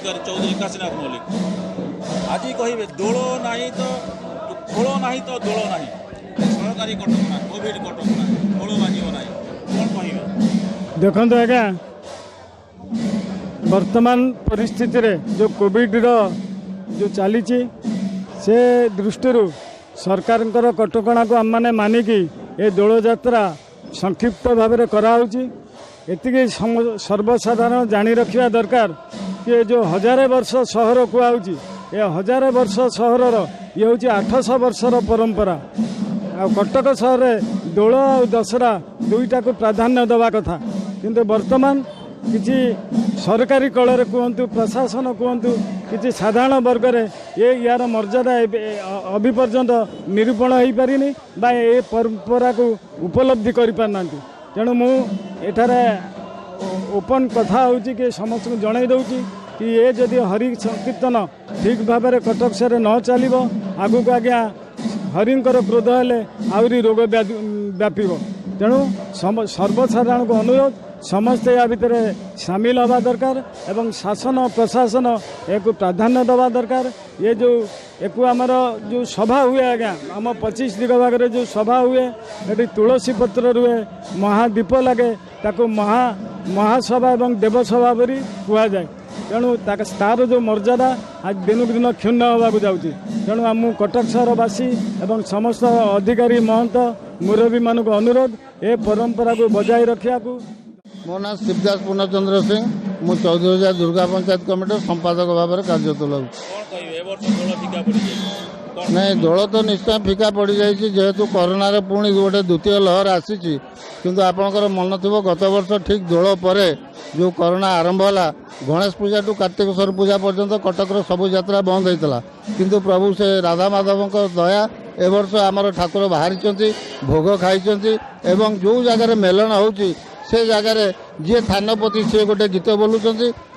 अधिकारी चौधरी काशीनाथ मल्लिक आज कहे दोल ना तो खोल ना तो दोल ना सरकारी कटका कोविड कटका खोल बाजिब ना कौन कहे देखो आज्ञा वर्तमान परिस्थिति रे जो कोविड रो जो चली से दृष्टि सरकार कटकणा को आम मैंने मानिकी ए दोल जात्रा संक्षिप्त भाव में कराऊँगी एति सर्वसाधारण जानी रखा दरकार कि जो 1000 वर्ष सहर कहुच्छी ए 1000 वर्ष सहर ये हूँ 800 वर्षर परंपरा आ कटक सहर में दोल और दशहरा दुईटा को प्राधान्य दवा कथा किंतु वर्तमान किसी सरकारी कल कहतु प्रशासन कहतु किसी साधारण वर्ग में ये यार मर्यादा अभिपर्यंत निरूपण हो पारिनी बा ये परंपरा को उपलब्धि कर पारना तेणु मुठारे ओपन कथा हूँ कि समस्त को जन दूँ कि ये जदि हरि संकीर्तन ठीक भाव में कटक शहर न चलो आगू को आज्ञा हरिंकर क्रोध हेले आहरी रोग व्यापी तेणु सर्वसाधारण को अनुरोध समस्ते या भितर सामिल हवा दरकार एवं शासन प्रशासन एक प्राधान्य दवा दरकार ये जो एक आमर जो सभा हुए आज्ञा आम 25 दिग भाग जो सभा हुए ये तुलसी पत्र रुए महादीप लगे ताको महासभा एवं देवसभा बरी कह जाए तेणु तार जो मर्यादा आज दिनक दिन क्षुण्ण होगा जाऊँगी तेणु आम कटक सहरवासी एवं समस्त अधिकारी महंत मुरबी मानक अनुरोध ए परंपरा को बजाय रखा। मो ना शिवदास पूर्णचंद्र सिंह मु चौधरी दुर्गा पंचायत कमिटी संपादक भाव में कार्य तुलाऊ नहीं दोल तो निश्चय फिका पड़ जाए जेहेतु कोरोना रे पुणी गोटे द्वितीय लहर आसी किंतु आपणकर मन थी गत वर्ष ठीक दोल पर जो कोरोना आरंभ है गणेश पूजा टू कार्तिकेश्वर पूजा पर्यंत कटकर सबू यात्रा बंद होता किंतु प्रभु से राधा माधव दया ए वर्ष आमर ठाकुर बाहरी भोग खाई एवं जो जगार मेलन होची से जगार जी थानपति सी गोटे गीत बोलुं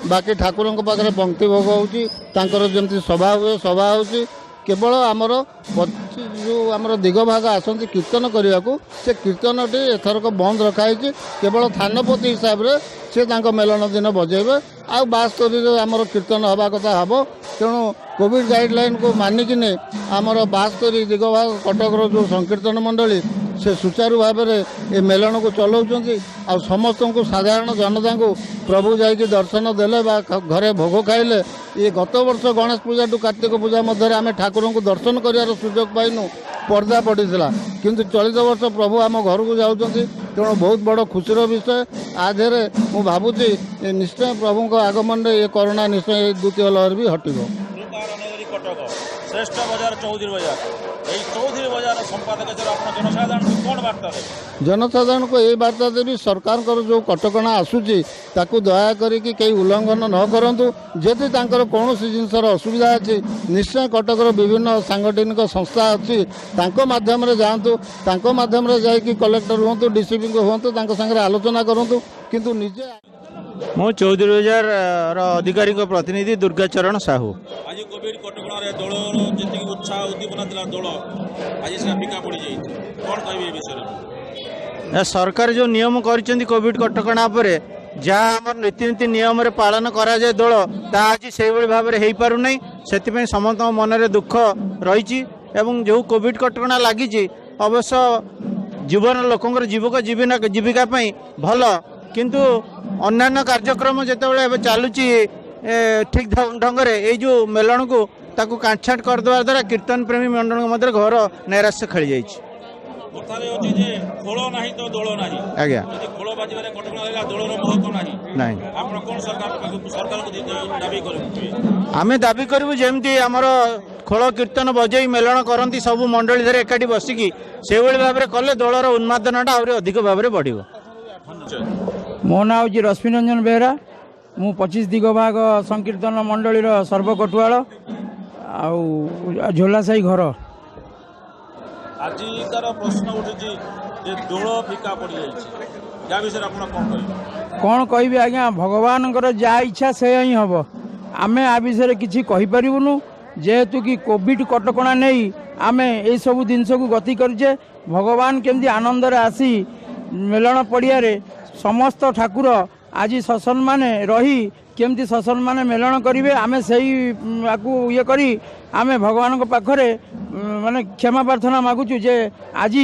बाकी ठाकुर पाखे पंक्ति भोग होती सभा हुए सभा हो केवल आमर जो आमर दिग भाग आसती कीर्तन करने को से कीर्तनटी एथरक बंद रखाई केवल थानपति हिसाब से से मेलन दिन बजेबे आ 72 आमर कीर्तन हवा कथा हम तेणु कोविड गाइडलाइन को मानिकी आमर 72 दिग भाग कटकर जो संकीर्तन मंडली से सुचारू भाव में ये मेलन को चलाउं आ समस्त को साधारण जनता को प्रभु जाकि दर्शन देले बा घरे भोग खाइले ये गत वर्ष गणेश पूजा टू कार्तिक पूजा मध्य आम ठाकुर को दर्शन कर सुजोग पाइनु पर्दा पड़ा किंतु चलित वर्ष प्रभु आम घर को जाऊँच तेणु बहुत बड़ खुशीर विषय आधे मु भावुची निश्चय प्रभु आगमन ये कोरोना निश्चय द्वितीय लहर भी हटिब। श्रेष्ठ बजार चौधरी बजार यही चौधरी बजार संपादक जनसाधारण को कौन वार्ता जनसाधारण को यही वार्ता देवी सरकार जो कटकणा आसूची ताकू दया करी कई उल्लंघन न करूँ जदि कौन जिनसर असुविधा अच्छी निश्चय कटकर विभिन्न सांगठनिक संस्था अच्छी माध्यम जातु माध्यम जाकि कलेक्टर हूँ डीसीपी को हूँ सागर आलोचना करूँ किंतु निजे मो चौधरी बजार अधिकारी प्रतिनिधि दुर्गाचरण साहू आज कोविड कटकणा दोल जी उत्साह उद्दीपना था दोल आज फिका पड़ जाए कौन कहे विषय सरकार जो नियम कर कोविड कटकणा पर जहाँ आम रीतिनीति नियम रे पालन करा जाए दोल ता आज से भाव में हो पारना से समस्त मन में दुख रही जो कोविड कटकणा लगी अवश्य जीवन लोकंर जीविका भल किंतु अन्य कार्यक्रम जिते चलुची ठीक ढंग से ये जो मेलन को ताकू काटछाट करदे द्वारा कीर्तन प्रेमी मंडल मध्य घर नैराश्य खेली जाइए आम दाबी करूँ जमी आमर खोल कीर्तन बजे मेलन करती सब मंडली धर एकाठी बसिकी से भाव में कले दलर उन्मादनाटा आहरी अधिक भाव में बढ़। मो ना हूँ रश्मि रंजन बेहरा मु 25 दिग भाग संकीर्तन मंडली सर्वकटुआल झोलासाई घर आजिकार प्रश्न उठी दोल फिका पड़ जाए कौन कह आज्ञा भगवान जहाँ इच्छा से ही हम आम आ विषय किसी कहीपरूँ जेहेतु कि कोविड कटकणा नहीं आम ये सब जिनस को गति करुचे भगवान केमती आनंद आसी मेलन पड़िया समस्त ठाकुर आज ससन माने रही केमती ससन माने मेलन करेंगे आम से ये करी आम भगवान पाखरे माने क्षमा प्रार्थना मागुचु जे आज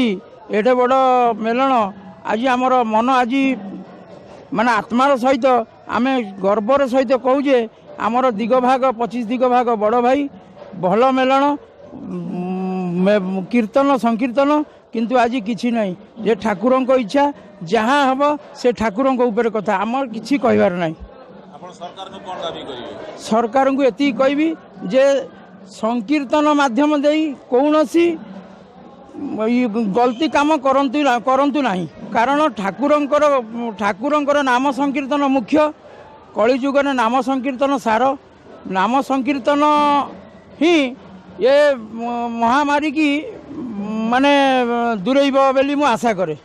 एडे बड़ मेलन आज आमर मन आज माने आत्मार सहित आम गर्वर सहित कहूजे आमर दिग भाग 25 दिग भाग बड़ भाई भल मेलन कीर्तन संकीर्तन किंतु आज किछि नहीं जे ठाकुर इच्छा जहाँ हम से ठाकुर कथा आमर किछि कहबार नहीं। सरकार को एति कहबी जे संकीर्तन माध्यम देई कौनसी गलती काम करंतु नहीं कारण ठाकुरंकर नाम संकीर्तन मुख्य कलिजुगर नाम संकीर्तन सार नाम संकीर्तन ही ये महामारी की माने दूरेब बोली मु आशा करे।